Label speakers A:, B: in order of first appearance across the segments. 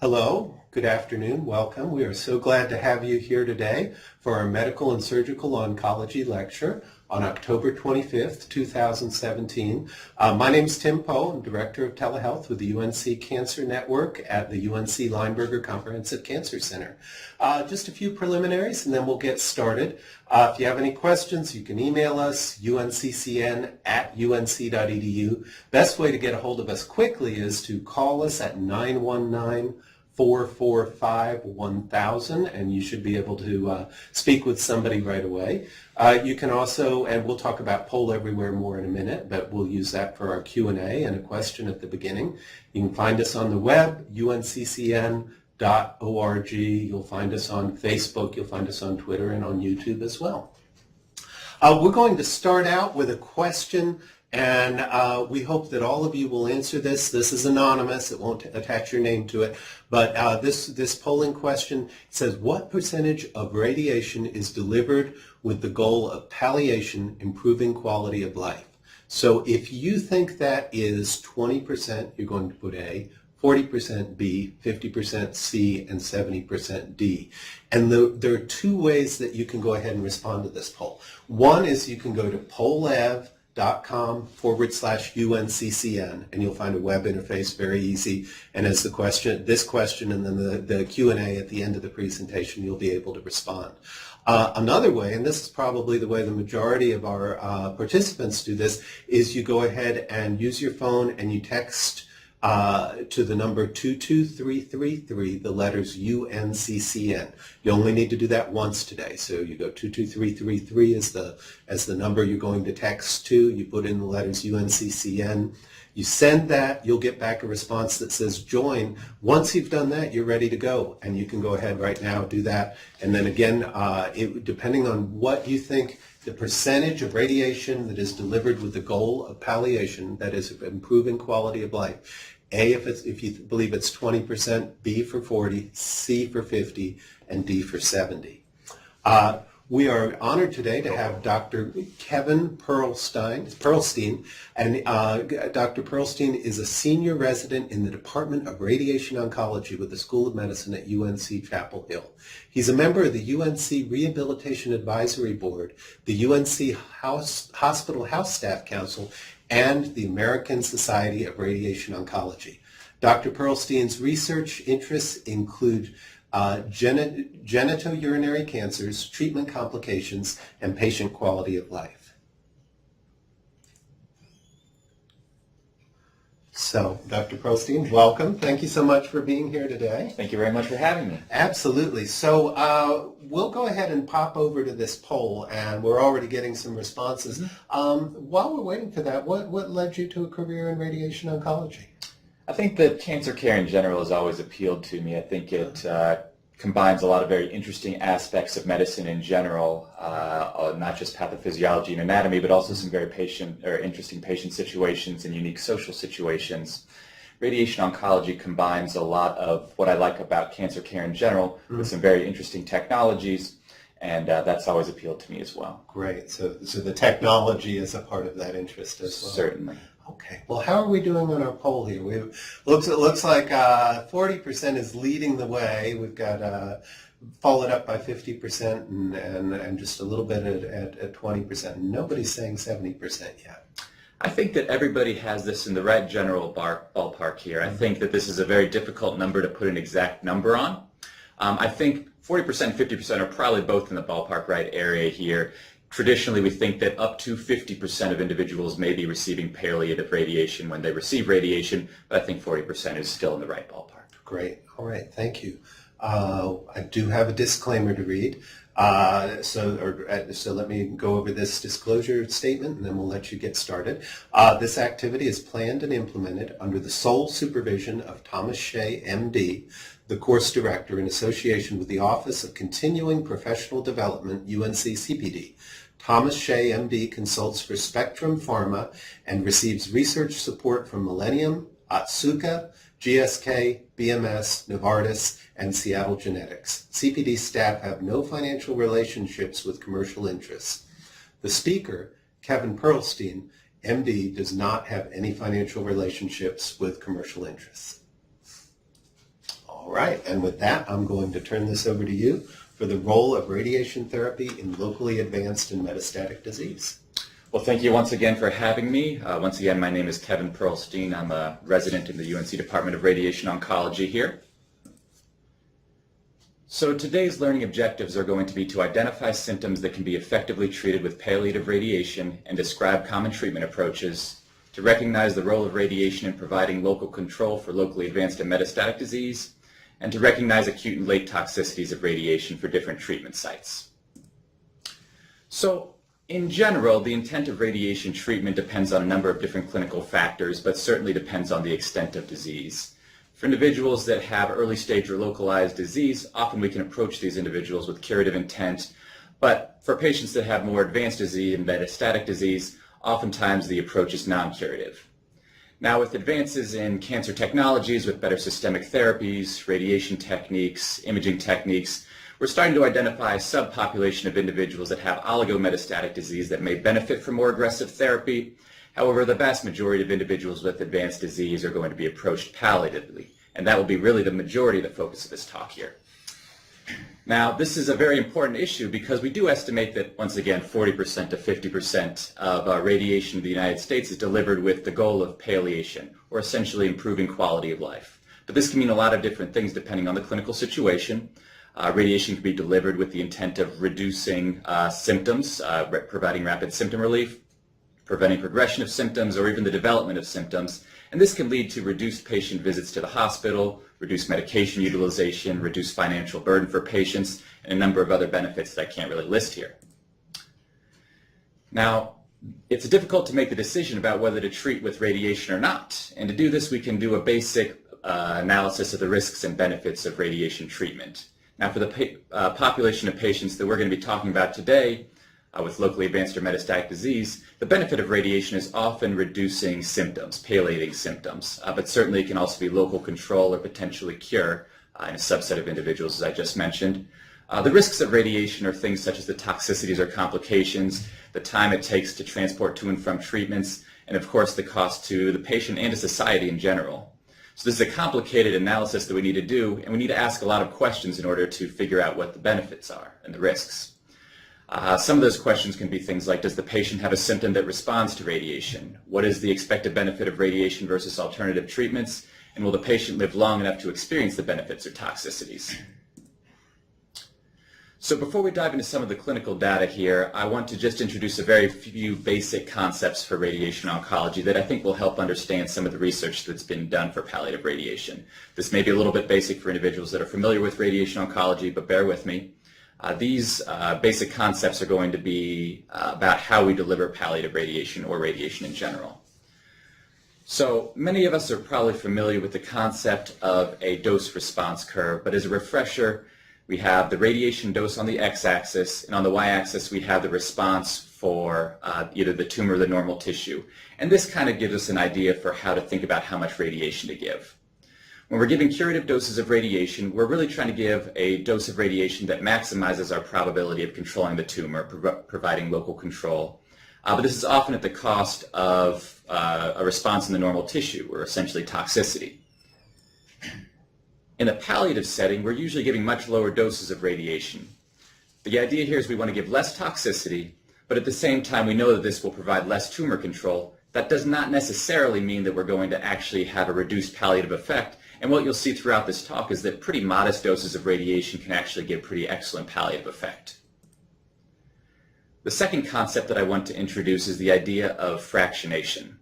A: Hello, good afternoon, welcome. We are so glad to have you here today for our Medical and Surgical Oncology lecture on October 25th, 2017. My name is Tim Poe. I'm Director of Telehealth with the UNC Cancer Network at the UNC Lineberger Comprehensive Cancer Center. Just a few preliminaries and then we'll get started. If you have any questions, you can email us, unccn@unc.edu. Best way to get a hold of us quickly is to call us at 919-445-1000, and you should be able to speak with somebody right away. You can also, and we'll talk about Poll Everywhere more in a minute, but we'll use that for our Q&A and a question at the beginning. You can find us on the web, unccn.org. You'll find us on Facebook, you'll find us on Twitter, and on YouTube as well. We're going to start out with a question, and we hope that all of you will answer this. This is anonymous. It won't attach your name to it. But this polling question says, what percentage of radiation is delivered with the goal of palliation, improving quality of life? So if you think that is 20%, you're going to put A, 40% B, 50% C, and 70% D. And there are two ways that you can go ahead and respond to this poll. One is you can go to pollev.com/UNCCN, and you'll find a web interface, very easy. And as this question and then the Q&A at the end of the presentation, you'll be able to respond. Another way, and this is probably the way the majority of our participants do this, is you go ahead and use your phone and you text to the number 22333, the letters UNCCN. You only need to do that once today. So you go 22333 as the number you're going to text to. You put in the letters UNCCN. You send that, you'll get back a response that says join. Once you've done that, you're ready to go. And you can go ahead right now, do that. And then again, depending on what you think the percentage of radiation that is delivered with the goal of palliation, that is improving quality of life. A, if you believe it's 20%, B for 40, C for 50, and D for 70. We are honored today to have Dr. Kevin Pearlstein, and Dr. Pearlstein is a senior resident in the Department of Radiation Oncology with the School of Medicine at UNC Chapel Hill. He's a member of the UNC Rehabilitation Advisory Board, the UNC Hospital House Staff Council, and the American Society of Radiation Oncology. Dr. Pearlstein's research interests include genitourinary cancers, treatment complications, and patient quality of life. So, Dr. Pearlstein, welcome. Thank you so much for being here today.
B: Thank you very much for having me.
A: Absolutely. So we'll go ahead and pop over to this poll, and we're already getting some responses. Mm-hmm. While we're waiting for that, what led you to a career in radiation oncology?
B: I think that cancer care in general has always appealed to me. I think it combines a lot of very interesting aspects of medicine in general, not just pathophysiology and anatomy, but also some very interesting patient situations and unique social situations. Radiation oncology combines a lot of what I like about cancer care in general with some very interesting technologies, and that's always appealed to me as well.
A: Great. So the technology is a part of that interest as well.
B: Certainly.
A: Okay. Well, how are we doing on our poll here? It looks like 40% is leading the way. We've got followed up by 50% and just a little bit at 20%. Nobody's saying 70% yet.
B: I think that everybody has this in the right general ballpark here. I think that this is a very difficult number to put an exact number on. I think 40% and 50% are probably both in the ballpark right area here. Traditionally, we think that up to 50% of individuals may be receiving palliative radiation when they receive radiation, but I think 40% is still in the right ballpark.
A: Great. All right. Thank you. I do have a disclaimer to read. So let me go over this disclosure statement, and then we'll let you get started. This activity is planned and implemented under the sole supervision of Thomas Shea, MD, the course director, in association with the Office of Continuing Professional Development, UNC CPD. Thomas Shea, MD, consults for Spectrum Pharma and receives research support from Millennium, Otsuka, GSK, BMS, Novartis, and Seattle Genetics. CPD staff have no financial relationships with commercial interests. The speaker, Kevin Pearlstein, MD, does not have any financial relationships with commercial interests. All right, and with that, I'm going to turn this over to you for the role of radiation therapy in locally advanced and metastatic disease.
B: Well, thank you once again for having me. Once again, my name is Kevin Pearlstein. I'm a resident in the UNC Department of Radiation Oncology here. So today's learning objectives are going to be to identify symptoms that can be effectively treated with palliative radiation and describe common treatment approaches, to recognize the role of radiation in providing local control for locally advanced and metastatic disease, and to recognize acute and late toxicities of radiation for different treatment sites. So, in general, the intent of radiation treatment depends on a number of different clinical factors, but certainly depends on the extent of disease. For individuals that have early stage or localized disease, often we can approach these individuals with curative intent, but for patients that have more advanced disease and metastatic disease, oftentimes the approach is non-curative. Now, with advances in cancer technologies, with better systemic therapies, radiation techniques, imaging techniques, we're starting to identify a subpopulation of individuals that have oligometastatic disease that may benefit from more aggressive therapy. However, the vast majority of individuals with advanced disease are going to be approached palliatively, and that will be really the majority of the focus of this talk here. Now, this is a very important issue because we do estimate that, once again, 40% to 50% of radiation in the United States is delivered with the goal of palliation, or essentially improving quality of life. But this can mean a lot of different things depending on the clinical situation. Radiation can be delivered with the intent of reducing symptoms, providing rapid symptom relief, preventing progression of symptoms, or even the development of symptoms. And this can lead to reduced patient visits to the hospital, reduced medication utilization, reduced financial burden for patients, and a number of other benefits that I can't really list here. Now, it's difficult to make the decision about whether to treat with radiation or not. And to do this, we can do a basic analysis of the risks and benefits of radiation treatment. Now, for the population of patients that we're going to be talking about today, with locally advanced or metastatic disease, the benefit of radiation is often reducing symptoms, palliating symptoms, but certainly it can also be local control or potentially cure in a subset of individuals, as I just mentioned. The risks of radiation are things such as the toxicities or complications, the time it takes to transport to and from treatments, and of course the cost to the patient and to society in general. So this is a complicated analysis that we need to do, and we need to ask a lot of questions in order to figure out what the benefits are and the risks. Some of those questions can be things like, does the patient have a symptom that responds to radiation? What is the expected benefit of radiation versus alternative treatments? And will the patient live long enough to experience the benefits or toxicities? So before we dive into some of the clinical data here, I want to just introduce a very few basic concepts for radiation oncology that I think will help understand some of the research that's been done for palliative radiation. This may be a little bit basic for individuals that are familiar with radiation oncology, but bear with me. These basic concepts are going to be about how we deliver palliative radiation or radiation in general. So many of us are probably familiar with the concept of a dose-response curve, but as a refresher, we have the radiation dose on the x-axis, and on the y-axis we have the response for either the tumor or the normal tissue. And this kind of gives us an idea for how to think about how much radiation to give. When we're giving curative doses of radiation, we're really trying to give a dose of radiation that maximizes our probability of controlling the tumor, providing local control. But this is often at the cost of a response in the normal tissue, or essentially toxicity. In the palliative setting, we're usually giving much lower doses of radiation. The idea here is we want to give less toxicity, but at the same time we know that this will provide less tumor control. That does not necessarily mean that we're going to actually have a reduced palliative effect. And what you'll see throughout this talk is that pretty modest doses of radiation can actually give pretty excellent palliative effect. The second concept that I want to introduce is the idea of fractionation.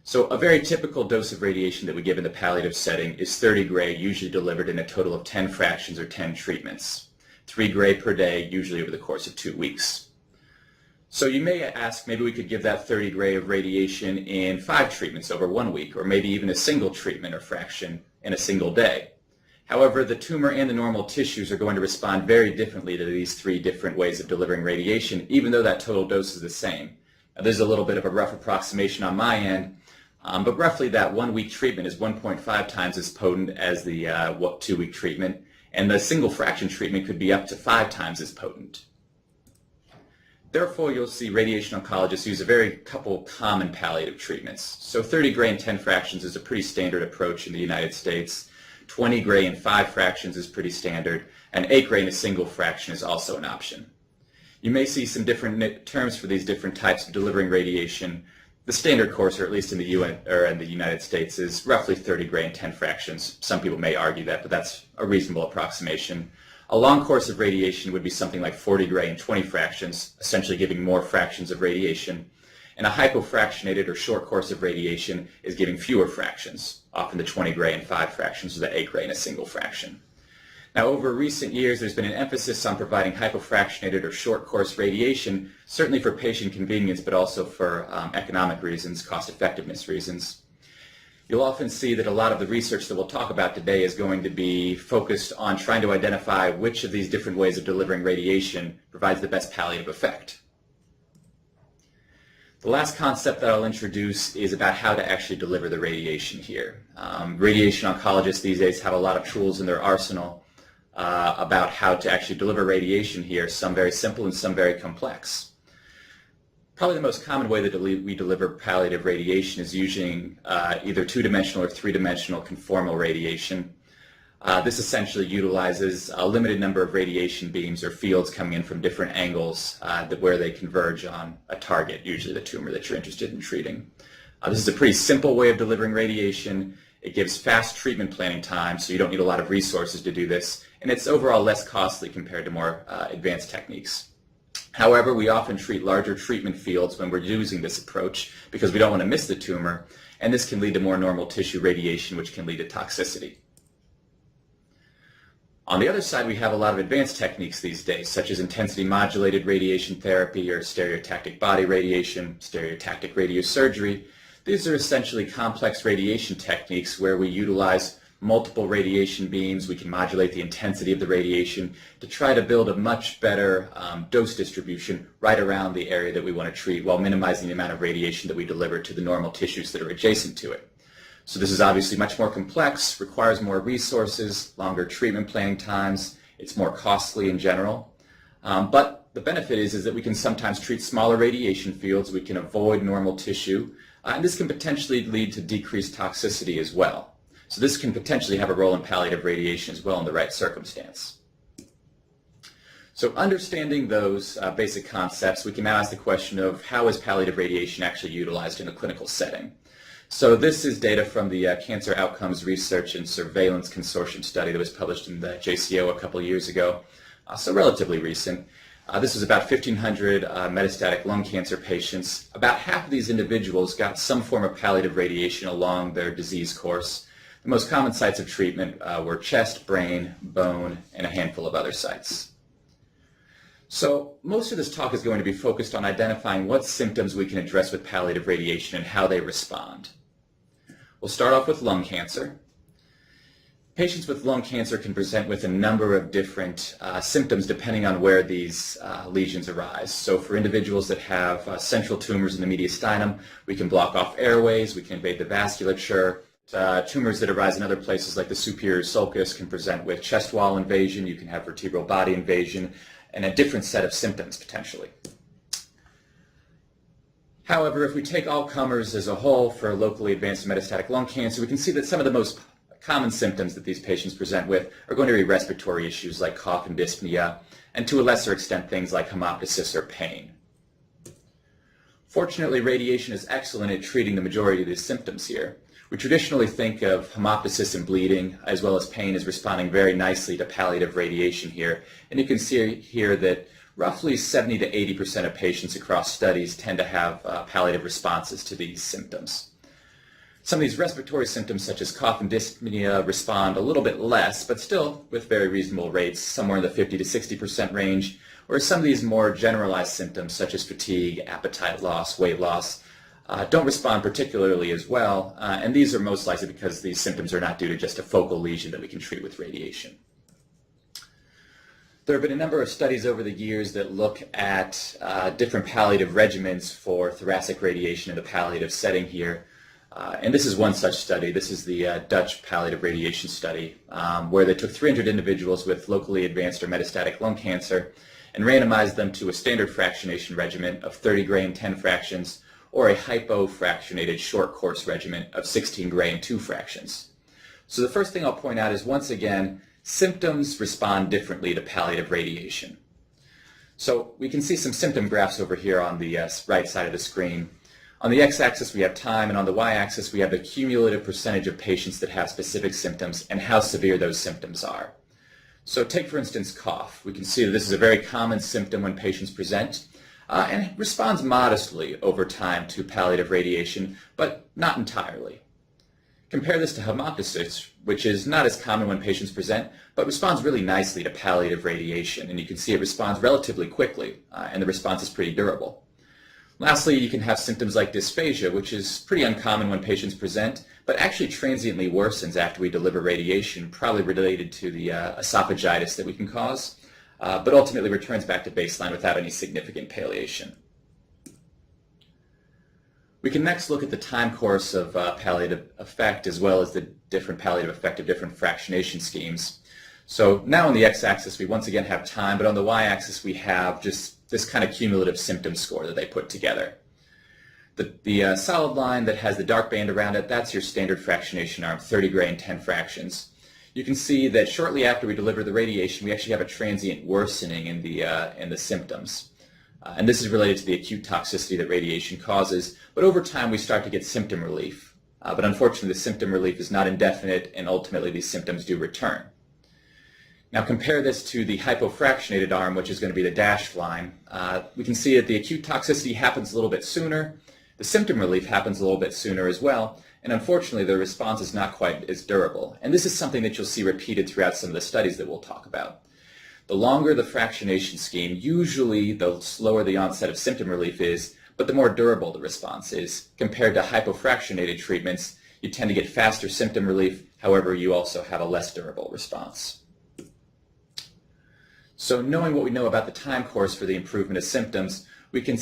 B: So a very typical dose of radiation that we give in the palliative setting is 30 gray, usually delivered in a total of 10 fractions or 10 treatments. 3 gray per day, usually over the course of 2 weeks. So you may ask, maybe we could give that 30 gray of radiation in 5 treatments over 1 week, or maybe even a single treatment or fraction in a single day. However, the tumor and the normal tissues are going to respond very differently to these 3 different ways of delivering radiation, even though that total dose is the same. Now, there's a little bit of a rough approximation on my end, but roughly that 1 week treatment is 1.5 times as potent as the 2 week treatment, and the single fraction treatment could be up to 5 times as potent. Therefore, you'll see radiation oncologists use a very couple common palliative treatments. So 30 gray and 10 fractions is a pretty standard approach in the United States. 20 gray and 5 fractions is pretty standard, and 8 gray and a single fraction is also an option. You may see some different terms for these different types of delivering radiation. The standard course, or at least in the United States, is roughly 30 gray and 10 fractions. Some people may argue that, but that's a reasonable approximation. A long course of radiation would be something like 40 gray and 20 fractions, essentially giving more fractions of radiation. And a hypofractionated or short course of radiation is giving fewer fractions, often the 20 gray and 5 fractions or the 8 gray and a single fraction. Now, over recent years, there's been an emphasis on providing hypofractionated or short course radiation, certainly for patient convenience, but also for economic reasons, cost effectiveness reasons. You'll often see that a lot of the research that we'll talk about today is going to be focused on trying to identify which of these different ways of delivering radiation provides the best palliative effect. The last concept that I'll introduce is about how to actually deliver the radiation here. Radiation oncologists these days have a lot of tools in their arsenal about how to actually deliver radiation here, some very simple and some very complex. Probably the most common way that we deliver palliative radiation is using either two-dimensional or three-dimensional conformal radiation. This essentially utilizes a limited number of radiation beams or fields coming in from different angles where they converge on a target, usually the tumor that you're interested in treating. This is a pretty simple way of delivering radiation. It gives fast treatment planning time, so you don't need a lot of resources to do this, and it's overall less costly compared to more advanced techniques. However, we often treat larger treatment fields when we're using this approach because we don't want to miss the tumor, and this can lead to more normal tissue radiation, which can lead to toxicity. On the other side, we have a lot of advanced techniques these days, such as intensity modulated radiation therapy or stereotactic body radiation, stereotactic radiosurgery. These are essentially complex radiation techniques where we utilize multiple radiation beams. We can modulate the intensity of the radiation to try to build a much better dose distribution right around the area that we want to treat while minimizing the amount of radiation that we deliver to the normal tissues that are adjacent to it. So this is obviously much more complex, requires more resources, longer treatment planning times. It's more costly in general. But the benefit is that we can sometimes treat smaller radiation fields. We can avoid normal tissue. And this can potentially lead to decreased toxicity as well. So this can potentially have a role in palliative radiation as well in the right circumstance. So understanding those basic concepts, we can now ask the question of how is palliative radiation actually utilized in a clinical setting? So this is data from the Cancer Outcomes Research and Surveillance Consortium study that was published in the JCO a couple of years ago, so relatively recent. This was about 1,500 metastatic lung cancer patients. About half of these individuals got some form of palliative radiation along their disease course. The most common sites of treatment were chest, brain, bone, and a handful of other sites. So most of this talk is going to be focused on identifying what symptoms we can address with palliative radiation and how they respond. We'll start off with lung cancer. Patients with lung cancer can present with a number of different symptoms depending on where these lesions arise. So for individuals that have central tumors in the mediastinum, we can block off airways, we can invade the vasculature. Tumors that arise in other places like the superior sulcus can present with chest wall invasion. You can have vertebral body invasion and a different set of symptoms potentially. However, if we take all comers as a whole for locally advanced metastatic lung cancer, we can see that some of the most common symptoms that these patients present with are going to be respiratory issues like cough and dyspnea, and to a lesser extent things like hemoptysis or pain. Fortunately, radiation is excellent at treating the majority of these symptoms here. We traditionally think of hemoptysis and bleeding as well as pain as responding very nicely to palliative radiation here. And you can see here that roughly 70 to 80% of patients across studies tend to have palliative responses to these symptoms. Some of these respiratory symptoms such as cough and dyspnea respond a little bit less, but still with very reasonable rates, somewhere in the 50 to 60% range, whereas some of these more generalized symptoms such as fatigue, appetite loss, weight loss, don't respond particularly as well, and these are most likely because these symptoms are not due to just a focal lesion that we can treat with radiation. There have been a number of studies over the years that look at different palliative regimens for thoracic radiation in the palliative setting here, and this is one such study. This is the Dutch palliative radiation study, where they took 300 individuals with locally advanced or metastatic lung cancer and randomized them to a standard fractionation regimen of 30 gray and 10 fractions, or a hypofractionated short course regimen of 16 gray and 2 fractions. So the first thing I'll point out is, once again, symptoms respond differently to palliative radiation. So we can see some symptom graphs over here on the right side of the screen. On the x-axis we have time, and on the y-axis we have the cumulative percentage of patients that have specific symptoms and how severe those symptoms are. So take, for instance, cough. We can see that this is a very common symptom when patients present, and it responds modestly over time to palliative radiation, but not entirely. Compare this to hemoptysis, which is not as common when patients present, but responds really nicely to palliative radiation, and you can see it responds relatively quickly, and the response is pretty durable. Lastly, you can have symptoms like dysphagia, which is pretty uncommon when patients present, but actually transiently worsens after we deliver radiation, probably related to the esophagitis that we can cause, but ultimately returns back to baseline without any significant palliation. We can next look at the time course of palliative effect, as well as the different palliative effect of different fractionation schemes. So now on the x-axis we once again have time, but on the y-axis we have just this kind of cumulative symptom score that they put together. The solid line that has the dark band around it, that's your standard fractionation arm, 30 gray and 10 fractions. You can see that shortly after we deliver the radiation, we actually have a transient worsening in the symptoms. And this is related to the acute toxicity that radiation causes, but over time we start to get symptom relief. But unfortunately the symptom relief is not indefinite, and ultimately these symptoms do return. Now compare this to the hypofractionated arm, which is going to be the dashed line. We can see that the acute toxicity happens a little bit sooner, the symptom relief happens a little bit sooner as well, and unfortunately the response is not quite as durable. And this is something that you'll see repeated throughout some of the studies that we'll talk about. The longer the fractionation scheme, usually the slower the onset of symptom relief is, but the more durable the response is. Compared to hypofractionated treatments, you tend to get faster symptom relief, however you also have a less durable response. So knowing what we know about the time course for the improvement of symptoms, we can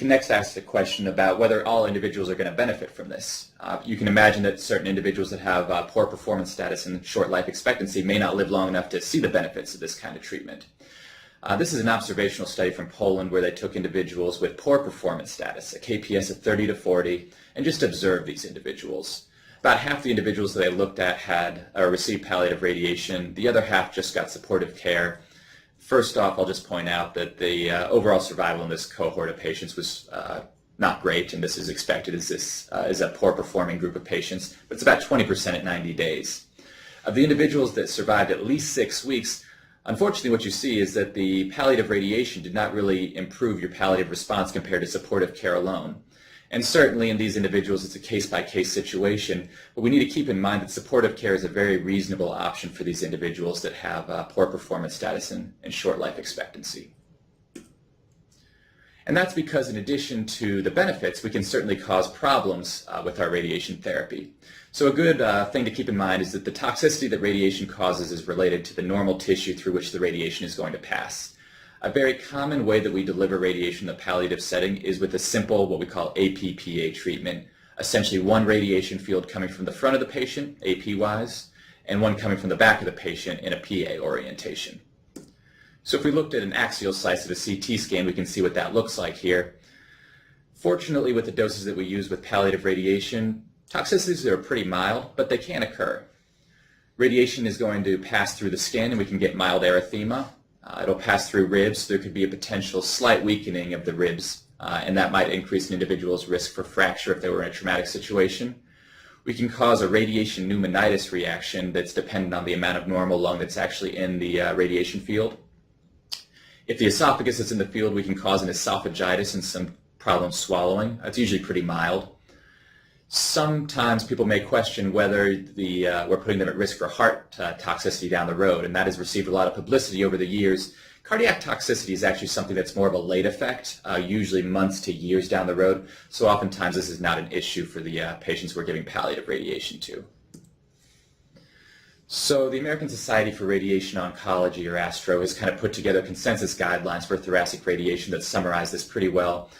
B: next ask the question about whether all individuals are going to benefit from this. You can imagine that certain individuals that have poor performance status and short life expectancy may not live long enough to see the benefits of this kind of treatment. This is an observational study from Poland where they took individuals with poor performance status, a KPS of 30 to 40, and just observed these individuals. About half the individuals that they looked at had received palliative radiation. The other half just got supportive care. First off, I'll just point out that the overall survival in this cohort of patients was not great, and this is expected as this is a poor performing group of patients, but it's about 20% at 90 days. Of the individuals that survived at least 6 weeks, unfortunately what you see is that the palliative radiation did not really improve your palliative response compared to supportive care alone. And certainly in these individuals it's a case-by-case situation, but we need to keep in mind that supportive care is a very reasonable option for these individuals that have poor performance status and short life expectancy. And that's because in addition to the benefits, we can certainly cause problems with our radiation therapy. So a good thing to keep in mind is that the toxicity that radiation causes is related to the normal tissue through which the radiation is going to pass. A very common way that we deliver radiation in the palliative setting is with a simple, what we call APPA treatment, essentially one radiation field coming from the front of the patient, AP-wise, and one coming from the back of the patient in a PA orientation. So if we looked at an axial slice of a CT scan, we can see what that looks like here. Fortunately, with the doses that we use with palliative radiation, toxicities are pretty mild, but they can occur. Radiation is going to pass through the skin, and we can get mild erythema. It'll pass through ribs, so there could be a potential slight weakening of the ribs, and that might increase an individual's risk for fracture if they were in a traumatic situation. We can cause a radiation pneumonitis reaction that's dependent on the amount of normal lung that's actually in the radiation field. If the esophagus is in the field, we can cause an esophagitis and some problems swallowing. It's usually pretty mild. Sometimes people may question whether we're putting them at risk for heart toxicity down the road, and that has received a lot of publicity over the years. Cardiac toxicity is actually something that's more of a late effect, usually months to years down the road, so oftentimes this is not an issue for the patients we're giving palliative radiation to. So the American Society for Radiation Oncology, or ASTRO, has kind of put together consensus guidelines for thoracic radiation that summarize this pretty well.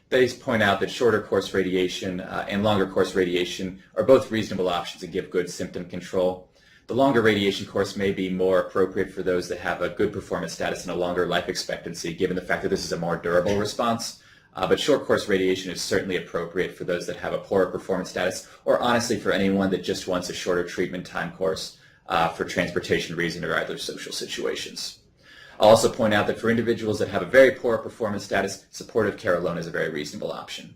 B: They point out that shorter course radiation and longer course radiation are both reasonable options and give good symptom control. The longer radiation course may be more appropriate for those that have a good performance status and a longer life expectancy, given the fact that this is a more durable response. But short course radiation is certainly appropriate for those that have a poorer performance status, or honestly for anyone that just wants a shorter treatment time course for transportation reasons or other social situations. I'll also point out that for individuals that have a very poor performance status, supportive care alone is a very reasonable option.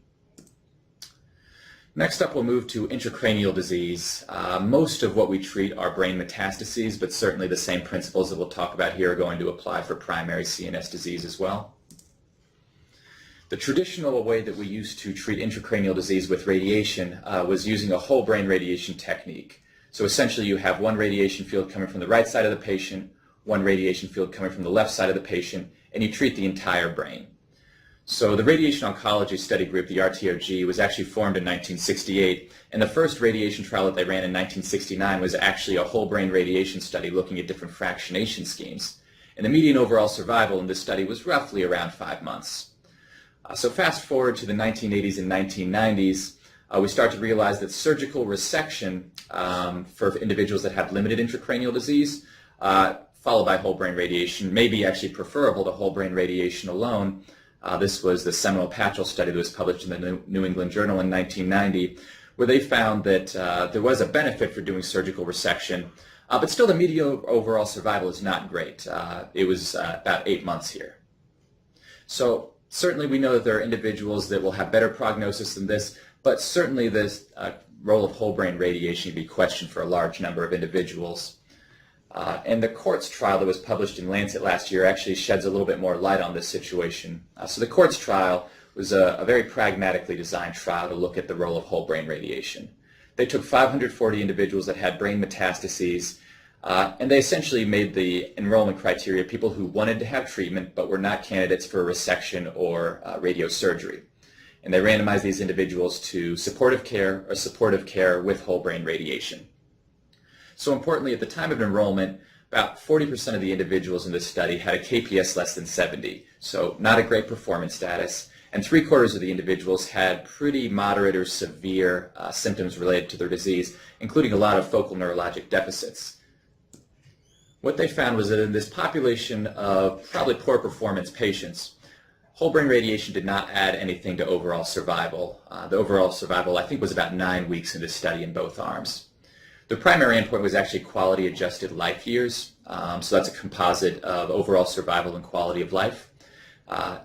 B: Next up, we'll move to intracranial disease. Most of what we treat are brain metastases, but certainly the same principles that we'll talk about here are going to apply for primary CNS disease as well. The traditional way that we used to treat intracranial disease with radiation was using a whole brain radiation technique. So essentially you have one radiation field coming from the right side of the patient, one radiation field coming from the left side of the patient, and you treat the entire brain. So the Radiation Oncology Study Group, the RTOG, was actually formed in 1968, and the first radiation trial that they ran in 1969 was actually a whole brain radiation study looking at different fractionation schemes. And the median overall survival in this study was roughly around 5 months. So fast forward to the 1980s and 1990s, we start to realize that surgical resection for individuals that have limited intracranial disease, followed by whole brain radiation, may be actually preferable to whole brain radiation alone. This was the seminal Patchell study that was published in the New England Journal in 1990, where they found that there was a benefit for doing surgical resection, but still the median overall survival is not great. It was about 8 months here. So certainly we know that there are individuals that will have better prognosis than this, but certainly this role of whole brain radiation can be questioned for a large number of individuals. And the Quartz trial that was published in Lancet last year actually sheds a little bit more light on this situation. So the Quartz trial was a very pragmatically designed trial to look at the role of whole brain radiation. They took 540 individuals that had brain metastases, and they essentially made the enrollment criteria people who wanted to have treatment but were not candidates for resection or radiosurgery. And they randomized these individuals to supportive care or supportive care with whole brain radiation. So importantly, at the time of enrollment, about 40% of the individuals in this study had a KPS less than 70, so not a great performance status, and 3/4 of the individuals had pretty moderate or severe symptoms related to their disease, including a lot of focal neurologic deficits. What they found was that in this population of probably poor performance patients, whole brain radiation did not add anything to overall survival. The overall survival, I think, was about 9 weeks in this study in both arms. The primary endpoint was actually quality adjusted life years, so that's a composite of overall survival and quality of life.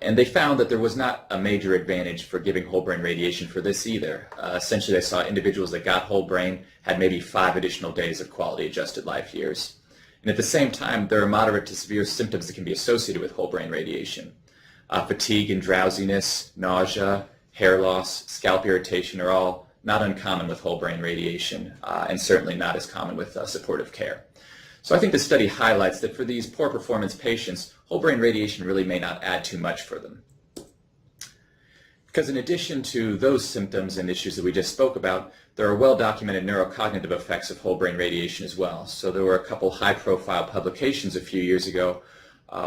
B: And they found that there was not a major advantage for giving whole brain radiation for this either. Essentially they saw individuals that got whole brain had maybe 5 additional days of quality adjusted life years. And at the same time, there are moderate to severe symptoms that can be associated with whole brain radiation. Fatigue and drowsiness, nausea, hair loss, scalp irritation are all not uncommon with whole brain radiation, and certainly not as common with supportive care. So I think the study highlights that for these poor performance patients, whole brain radiation really may not add too much for them. Because in addition to those symptoms and issues that we just spoke about, there are well-documented neurocognitive effects of whole brain radiation as well. So there were a couple high-profile publications a few years ago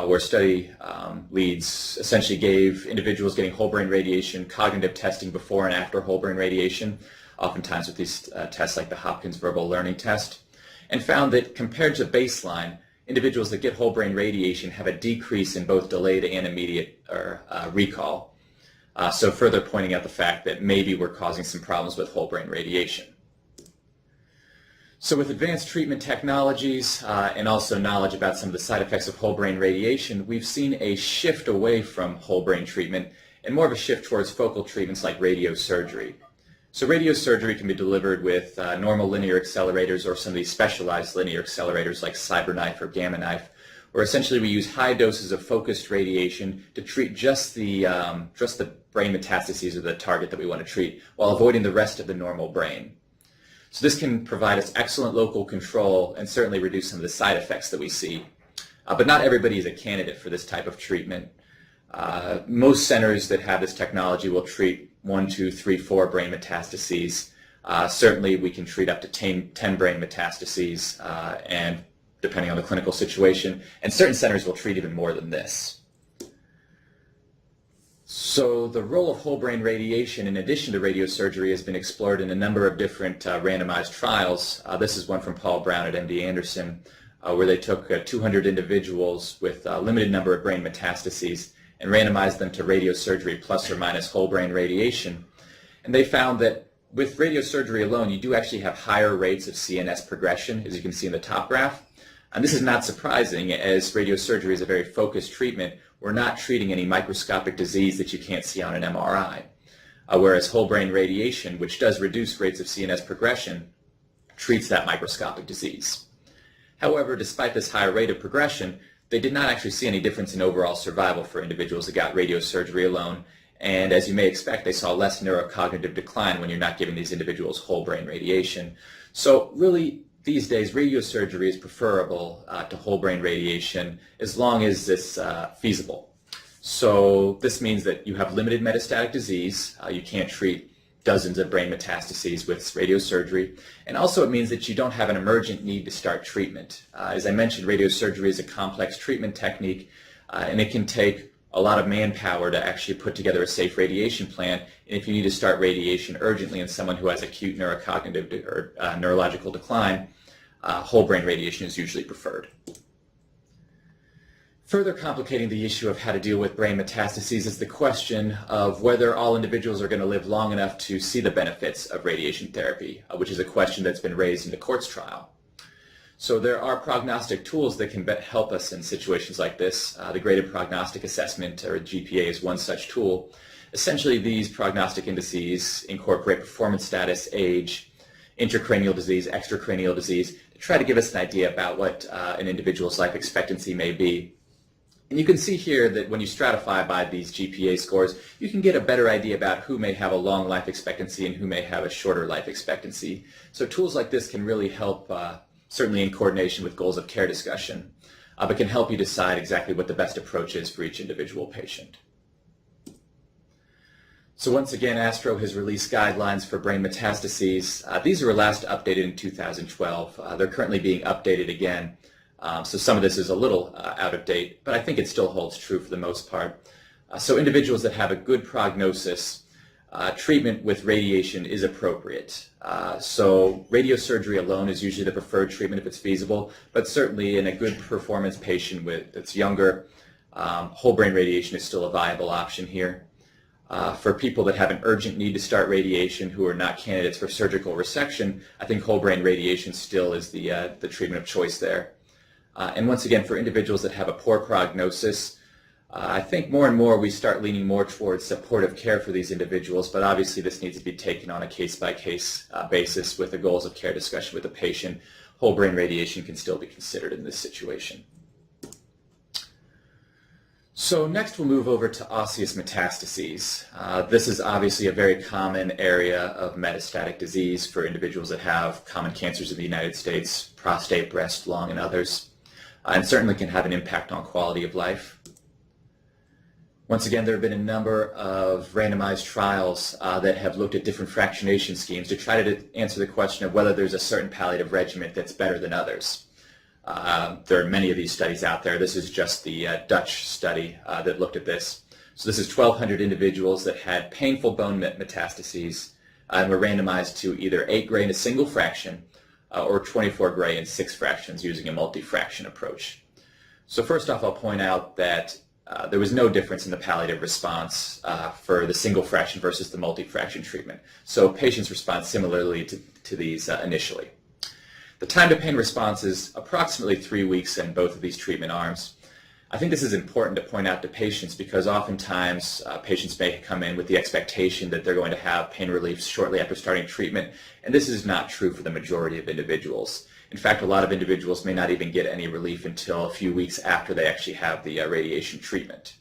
B: where study leads essentially gave individuals getting whole brain radiation cognitive testing before and after whole brain radiation, oftentimes with these tests like the Hopkins Verbal Learning Test, and found that compared to baseline, individuals that get whole brain radiation have a decrease in both delayed and immediate recall. So further pointing out the fact that maybe we're causing some problems with whole brain radiation. So with advanced treatment technologies and also knowledge about some of the side effects of whole brain radiation, we've seen a shift away from whole brain treatment and more of a shift towards focal treatments like radiosurgery. So radiosurgery can be delivered with normal linear accelerators or some of these specialized linear accelerators like CyberKnife or Gamma Knife, where essentially we use high doses of focused radiation to treat just the brain metastases or the target that we want to treat while avoiding the rest of the normal brain. So this can provide us excellent local control and certainly reduce some of the side effects that we see. But not everybody is a candidate for this type of treatment. Most centers that have this technology will treat 1, 2, 3, 4 brain metastases. Certainly we can treat up to 10 brain metastases, and depending on the clinical situation, and certain centers will treat even more than this. So the role of whole brain radiation in addition to radiosurgery has been explored in a number of different randomized trials. This is one from Paul Brown at MD Anderson, where they took 200 individuals with a limited number of brain metastases and randomized them to radiosurgery plus or minus whole brain radiation. And they found that with radiosurgery alone, you do actually have higher rates of CNS progression, as you can see in the top graph. And this is not surprising, as radiosurgery is a very focused treatment. We're not treating any microscopic disease that you can't see on an MRI. Whereas whole brain radiation, which does reduce rates of CNS progression, treats that microscopic disease. However, despite this higher rate of progression, they did not actually see any difference in overall survival for individuals that got radiosurgery alone. And as you may expect, they saw less neurocognitive decline when you're not giving these individuals whole brain radiation. So really, these days, radiosurgery is preferable to whole brain radiation as long as it's feasible. So this means that you have limited metastatic disease. You can't treat dozens of brain metastases with radiosurgery. And also it means that you don't have an emergent need to start treatment. As I mentioned, radiosurgery is a complex treatment technique, and it can take a lot of manpower to actually put together a safe radiation plan. And if you need to start radiation urgently in someone who has acute neurocognitive or neurological decline, whole brain radiation is usually preferred. Further complicating the issue of how to deal with brain metastases is the question of whether all individuals are going to live long enough to see the benefits of radiation therapy, which is a question that's been raised in the Quartz trial. So there are prognostic tools that can help us in situations like this. The graded prognostic assessment, or GPA, is one such tool. Essentially, these prognostic indices incorporate performance status, age, intracranial disease, extracranial disease, to try to give us an idea about what an individual's life expectancy may be. And you can see here that when you stratify by these GPA scores, you can get a better idea about who may have a long life expectancy and who may have a shorter life expectancy. So tools like this can really help, certainly in coordination with goals of care discussion, but can help you decide exactly what the best approach is for each individual patient. So once again, ASTRO has released guidelines for brain metastases. These were last updated in 2012. They're currently being updated again. So some of this is a little out of date, but I think it still holds true for the most part. So individuals that have a good prognosis, treatment with radiation is appropriate. So radiosurgery alone is usually the preferred treatment if it's feasible, but certainly in a good performance patient that's younger, whole brain radiation is still a viable option here. For people that have an urgent need to start radiation who are not candidates for surgical resection, I think whole brain radiation still is the treatment of choice there. And once again, for individuals that have a poor prognosis, I think more and more we start leaning more towards supportive care for these individuals, but obviously this needs to be taken on a case-by-case basis with the goals of care discussion with the patient. Whole brain radiation can still be considered in this situation. So next we'll move over to osseous metastases. This is obviously a very common area of metastatic disease for individuals that have common cancers in the United States, prostate, breast, lung, and others, and certainly can have an impact on quality of life. Once again, there have been a number of randomized trials that have looked at different fractionation schemes to try to answer the question of whether there's a certain palliative regimen that's better than others. There are many of these studies out there. This is just the Dutch study that looked at this. So this is 1,200 individuals that had painful bone metastases and were randomized to either 8 gray in a single fraction or 24 gray in 6 fractions using a multi-fraction approach. So first off, I'll point out that there was no difference in the palliative response for the single fraction versus the multi-fraction treatment. So patients respond similarly to these initially. The time to pain response is approximately 3 weeks in both of these treatment arms. I think this is important to point out to patients because oftentimes patients may come in with the expectation that they're going to have pain relief shortly after starting treatment, and this is not true for the majority of individuals. In fact, a lot of individuals may not even get any relief until a few weeks after they actually have the radiation treatment.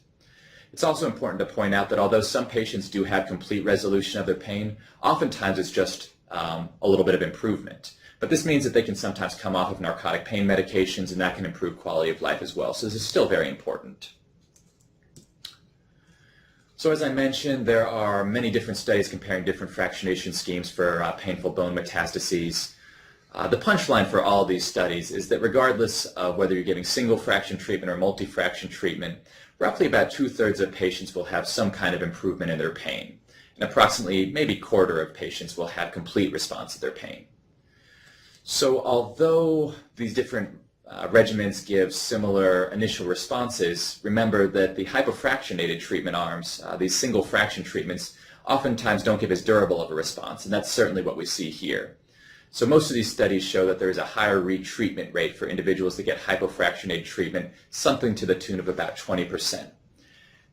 B: It's also important to point out that although some patients do have complete resolution of their pain, oftentimes it's just a little bit of improvement. But this means that they can sometimes come off of narcotic pain medications, and that can improve quality of life as well. So this is still very important. So as I mentioned, there are many different studies comparing different fractionation schemes for painful bone metastases. The punchline for all these studies is that regardless of whether you're giving single fraction treatment or multi-fraction treatment, roughly about 2/3 of patients will have some kind of improvement in their pain. And approximately maybe a quarter of patients will have complete response to their pain. So although these different regimens give similar initial responses, remember that the hypofractionated treatment arms, these single fraction treatments, oftentimes don't give as durable of a response, and that's certainly what we see here. So most of these studies show that there is a higher retreatment rate for individuals that get hypofractionated treatment, something to the tune of about 20%.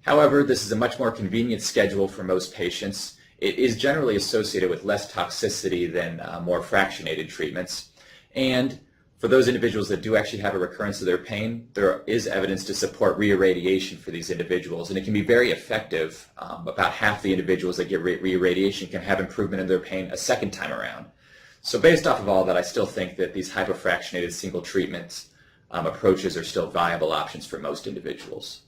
B: However, this is a much more convenient schedule for most patients. It is generally associated with less toxicity than more fractionated treatments. And for those individuals that do actually have a recurrence of their pain, there is evidence to support reirradiation for these individuals, and it can be very effective. About half the individuals that get reirradiation can have improvement in their pain a second time around. So based off of all that, I still think that these hypofractionated single treatments approaches are still viable options for most individuals.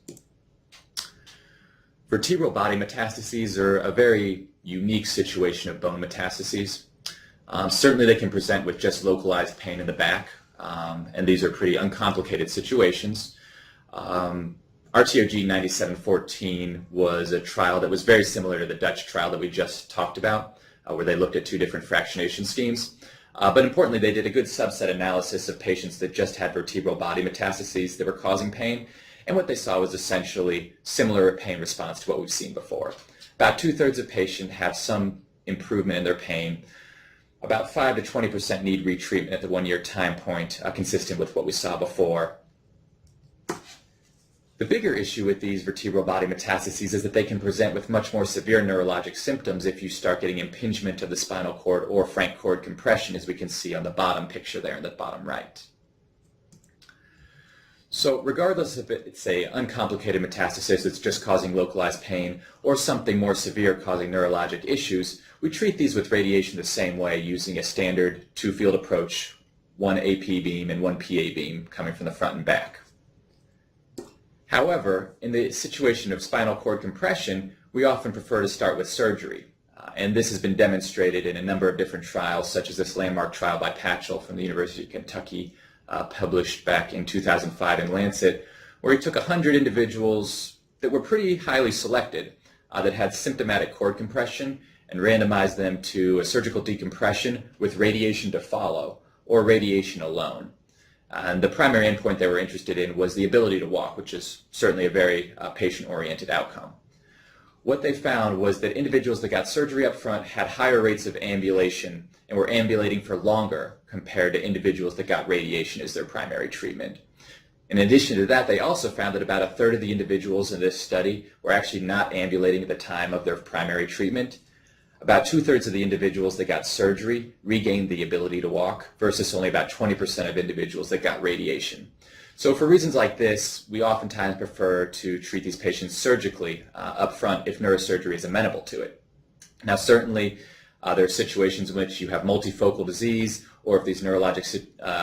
B: Vertebral body metastases are a very unique situation of bone metastases. Certainly they can present with just localized pain in the back, and these are pretty uncomplicated situations. RTOG 9714 was a trial that was very similar to the Dutch trial that we just talked about, where they looked at two different fractionation schemes. But importantly, they did a good subset analysis of patients that just had vertebral body metastases that were causing pain, and what they saw was essentially similar pain response to what we've seen before. About 2/3 of patients have some improvement in their pain. About 5 to 20% need retreatment at the 1-year time point, consistent with what we saw before. The bigger issue with these vertebral body metastases is that they can present with much more severe neurologic symptoms if you start getting impingement of the spinal cord or frank cord compression, as we can see on the bottom picture there in the bottom right. So regardless if it's a uncomplicated metastasis that's just causing localized pain or something more severe causing neurologic issues, we treat these with radiation the same way using a standard two-field approach, one AP beam and one PA beam coming from the front and back. However, in the situation of spinal cord compression, we often prefer to start with surgery. And this has been demonstrated in a number of different trials, such as this landmark trial by Patchell from the University of Kentucky, published back in 2005 in Lancet, where he took 100 individuals that were pretty highly selected that had symptomatic cord compression and randomized them to a surgical decompression with radiation to follow, or radiation alone. And the primary endpoint they were interested in was the ability to walk, which is certainly a very patient-oriented outcome. What they found was that individuals that got surgery up front had higher rates of ambulation and were ambulating for longer compared to individuals that got radiation as their primary treatment. In addition to that, they also found that about 1/3 of the individuals in this study were actually not ambulating at the time of their primary treatment. About 2/3 of the individuals that got surgery regained the ability to walk versus only about 20% of individuals that got radiation. So for reasons like this, we oftentimes prefer to treat these patients surgically up front if neurosurgery is amenable to it. Now certainly there are situations in which you have multifocal disease, or if these neurologic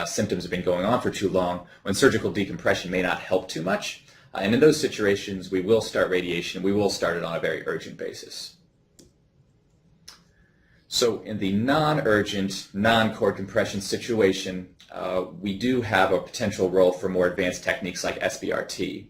B: symptoms have been going on for too long, when surgical decompression may not help too much. And in those situations, we will start radiation. We will start it on a very urgent basis. So in the non-urgent, non-cord compression situation, we do have a potential role for more advanced techniques like SBRT.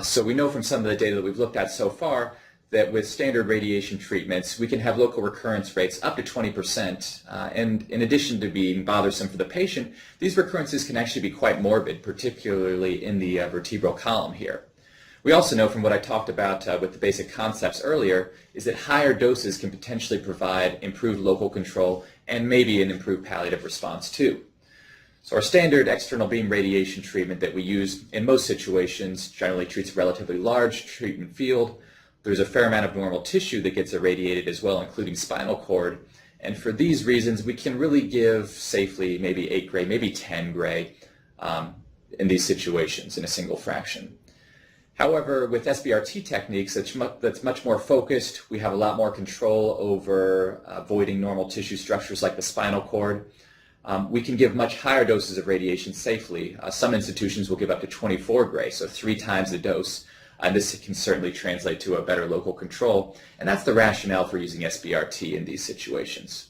B: So we know from some of the data that we've looked at so far that with standard radiation treatments, we can have local recurrence rates up to 20%. And in addition to being bothersome for the patient, these recurrences can actually be quite morbid, particularly in the vertebral column here. We also know from what I talked about with the basic concepts earlier is that higher doses can potentially provide improved local control and maybe an improved palliative response too. So our standard external beam radiation treatment that we use in most situations generally treats a relatively large treatment field. There's a fair amount of normal tissue that gets irradiated as well, including spinal cord. And for these reasons, we can really give safely maybe 8 gray, maybe 10 gray in these situations in a single fraction. However, with SBRT techniques, that's much more focused. We have a lot more control over avoiding normal tissue structures like the spinal cord. We can give much higher doses of radiation safely. Some institutions will give up to 24 gray, so 3 times the dose. And this can certainly translate to a better local control. And that's the rationale for using SBRT in these situations.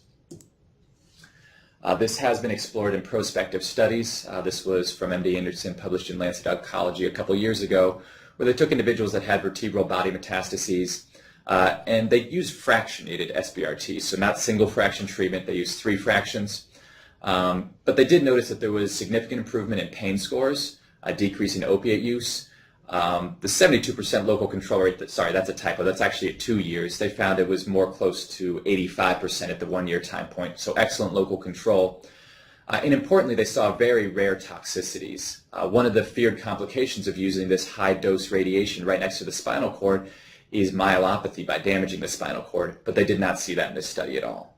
B: This has been explored in prospective studies. This was from MD Anderson, published in Lancet Oncology a couple years ago, where they took individuals that had vertebral body metastases and they used fractionated SBRT, so not single fraction treatment. They used 3 fractions. But they did notice that there was significant improvement in pain scores, a decrease in opiate use. The 72% local control rate, sorry, that's a typo, that's actually at 2 years. They found it was more close to 85% at the 1 year time point, so excellent local control. And importantly, they saw very rare toxicities. One of the feared complications of using this high-dose radiation right next to the spinal cord is myelopathy by damaging the spinal cord, but they did not see that in this study at all.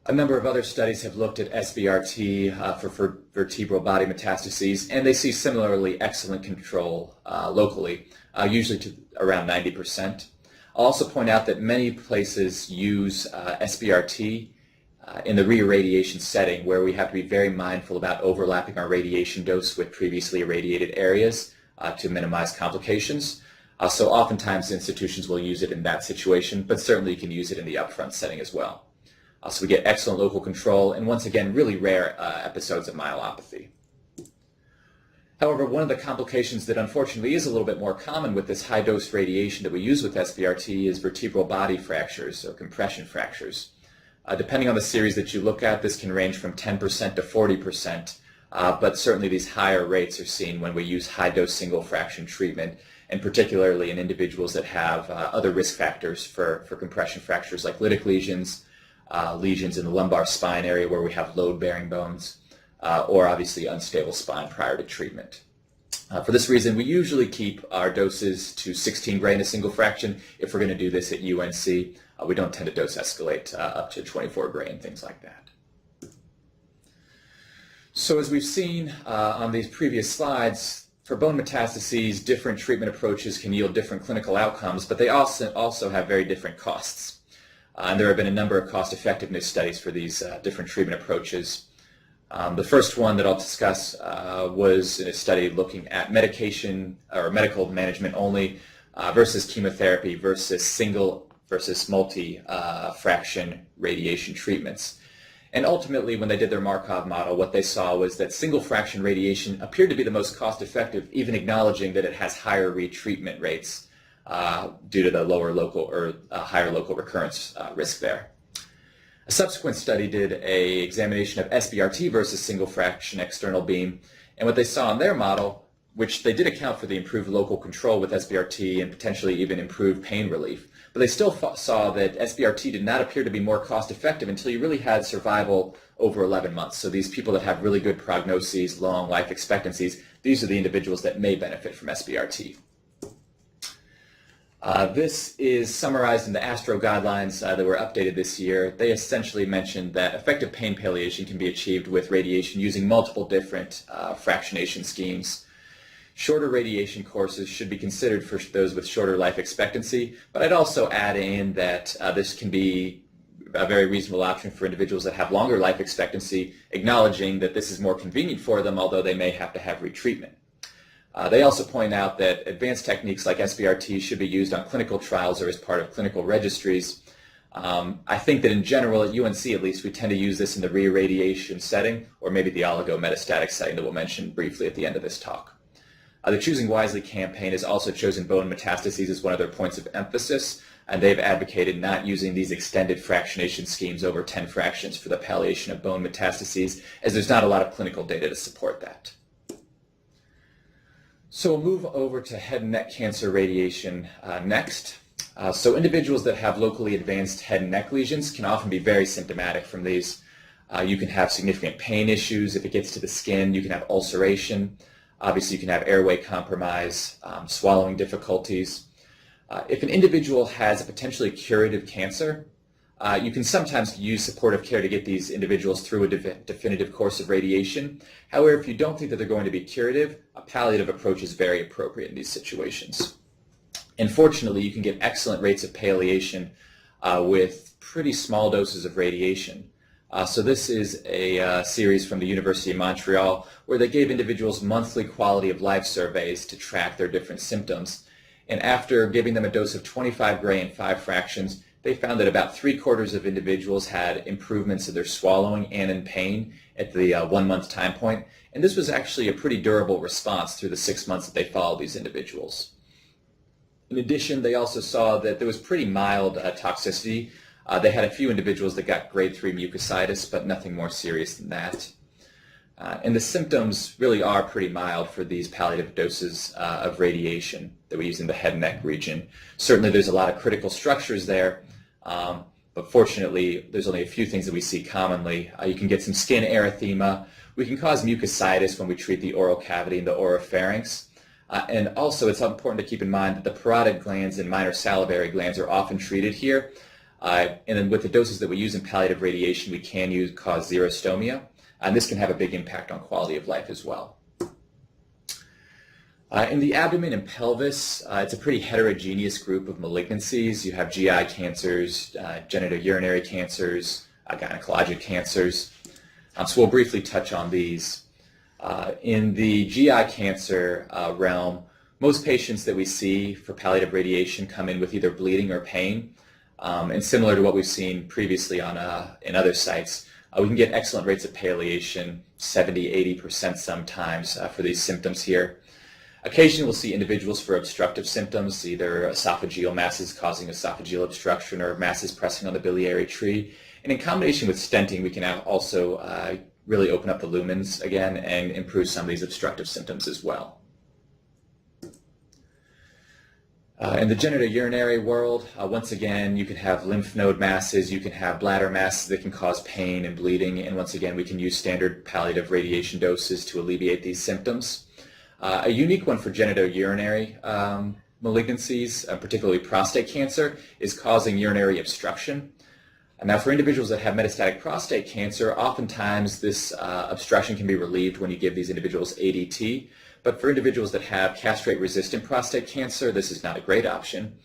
B: A number of other studies have looked at SBRT for vertebral body metastases, and they see similarly excellent control locally, usually to around 90%. I'll also point out that many places use SBRT in the reirradiation setting, where we have to be very mindful about overlapping our radiation dose with previously irradiated areas to minimize complications. So oftentimes institutions will use it in that situation, but certainly you can use it in the upfront setting as well. So we get excellent local control and, once again, really rare episodes of myelopathy. However, one of the complications that unfortunately is a little bit more common with this high-dose radiation that we use with SBRT is vertebral body fractures or compression fractures. Depending on the series that you look at, this can range from 10% to 40%, but certainly these higher rates are seen when we use high-dose single fraction treatment, and particularly in individuals that have other risk factors for compression fractures like lytic lesions, lesions in the lumbar spine area where we have load-bearing bones, or obviously unstable spine prior to treatment. For this reason, we usually keep our doses to 16 gray in a single fraction if we're going to do this at UNC. We don't tend to dose escalate up to 24 gray and things like that. So as we've seen on these previous slides, for bone metastases, different treatment approaches can yield different clinical outcomes, but they also have very different costs. And there have been a number of cost effectiveness studies for these different treatment approaches. The first one that I'll discuss was in a study looking at medication or medical management only versus chemotherapy versus single versus multi-fraction radiation treatments. And ultimately, when they did their Markov model, what they saw was that single fraction radiation appeared to be the most cost-effective, even acknowledging that it has higher retreatment rates due to the lower local or higher local recurrence risk there. A subsequent study did an examination of SBRT versus single fraction external beam, and what they saw in their model, which they did account for the improved local control with SBRT and potentially even improved pain relief, but they still saw that SBRT did not appear to be more cost-effective until you really had survival over 11 months. So these people that have really good prognoses, long life expectancies, these are the individuals that may benefit from SBRT. This is summarized in the ASTRO guidelines that were updated this year. They essentially mentioned that effective pain palliation can be achieved with radiation using multiple different fractionation schemes. Shorter radiation courses should be considered for those with shorter life expectancy, but I'd also add in that this can be a very reasonable option for individuals that have longer life expectancy, acknowledging that this is more convenient for them, although they may have to have retreatment. They also point out that advanced techniques like SBRT should be used on clinical trials or as part of clinical registries. I think that in general, at UNC at least, we tend to use this in the reirradiation setting, or maybe the oligometastatic setting that we'll mention briefly at the end of this talk. The Choosing Wisely campaign has also chosen bone metastases as one of their points of emphasis, and they've advocated not using these extended fractionation schemes over 10 fractions for the palliation of bone metastases, as there's not a lot of clinical data to support that. So we'll move over to head and neck cancer radiation next. So individuals that have locally advanced head and neck lesions can often be very symptomatic from these. You can have significant pain issues. If it gets to the skin, you can have ulceration. Obviously, you can have airway compromise, swallowing difficulties. If an individual has a potentially curative cancer, you can sometimes use supportive care to get these individuals through a definitive course of radiation. However, if you don't think that they're going to be curative, a palliative approach is very appropriate in these situations. And fortunately, you can get excellent rates of palliation with pretty small doses of radiation. So this is a series from the University of Montreal where they gave individuals monthly quality of life surveys to track their different symptoms. And after giving them a dose of 25 gray and 5 fractions, they found that about 3/4 of individuals had improvements in their swallowing and in pain at the 1 month time point. And this was actually a pretty durable response through the 6 months that they followed these individuals. In addition, they also saw that there was pretty mild toxicity. They had a few individuals that got grade 3 mucositis, but nothing more serious than that. And the symptoms really are pretty mild for these palliative doses of radiation that we use in the head and neck region. Certainly there's a lot of critical structures there, but fortunately there's only a few things that we see commonly. You can get some skin erythema. We can cause mucositis when we treat the oral cavity and the oropharynx. And also it's important to keep in mind that the parotid glands and minor salivary glands are often treated here. And then with the doses that we use in palliative radiation, we can cause xerostomia. And this can have a big impact on quality of life as well. In the abdomen and pelvis, it's a pretty heterogeneous group of malignancies. You have GI cancers, genitourinary cancers, gynecologic cancers. So we'll briefly touch on these. In the GI cancer realm, most patients that we see for palliative radiation come in with either bleeding or pain. And similar to what we've seen previously in other sites, we can get excellent rates of palliation, 70–80% sometimes for these symptoms here. Occasionally we'll see individuals for obstructive symptoms, either esophageal masses causing esophageal obstruction or masses pressing on the biliary tree. And in combination with stenting, we can also really open up the lumens again and improve some of these obstructive symptoms as well. In the genitourinary world, once again, you can have lymph node masses, you can have bladder masses that can cause pain and bleeding, and once again, we can use standard palliative radiation doses to alleviate these symptoms. A unique one for genitourinary malignancies, particularly prostate cancer, is causing urinary obstruction. And now for individuals that have metastatic prostate cancer, oftentimes this obstruction can be relieved when you give these individuals ADT. But for individuals that have castrate-resistant prostate cancer, this is not a great option.